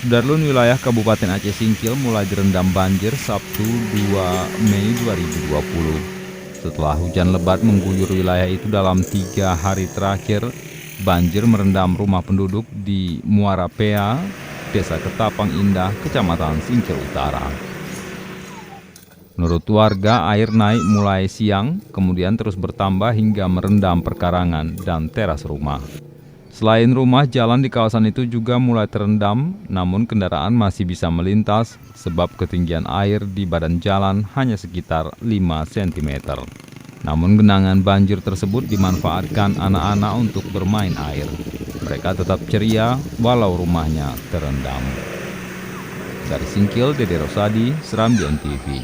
Sudarlun, wilayah Kabupaten Aceh Singkil mulai direndam banjir Sabtu 2 Mei 2020. Setelah hujan lebat mengguyur wilayah itu dalam 3 hari terakhir, banjir merendam rumah penduduk di Muara Pea, Desa Ketapang Indah, Kecamatan Singkil Utara. Menurut warga, air naik mulai siang, kemudian terus bertambah hingga merendam perkarangan dan teras rumah. Selain rumah, jalan di kawasan itu juga mulai terendam, namun kendaraan masih bisa melintas sebab ketinggian air di badan jalan hanya sekitar 5 cm. Namun genangan banjir tersebut dimanfaatkan anak-anak untuk bermain air. Mereka tetap ceria walau rumahnya terendam. Dari Singkil, Dede Rosadi, Serambian TV.